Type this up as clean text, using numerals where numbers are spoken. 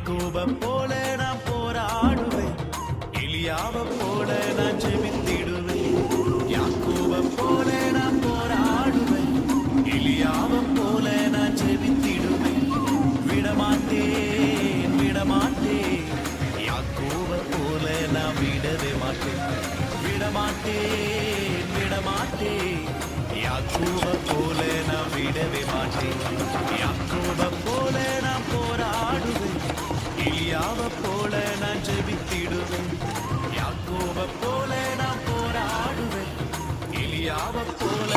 யாக்கோப போல நான் போராடுவேன், எலியாவ போல நான் ஜெபித்திடுவேன். யாக்கோப போல நான் போராடுவேன், எலியாவ போல நான் ஜெபித்திடுவேன். விடமாட்டேன் விடமாட்டேன், யாக்கோப போல நான் விடவே மாட்டேன். விடமாட்டேன் விடமாட்டேன், யாக்கோப போல நான் விடவே மாட்டேன். யாக்கோப போல நான் போராடுவேன், எலியாவ போல நான் ஜெபித்திடுவேன். யாக்கோப போல நான் போராடுவேன், எலியாவ போல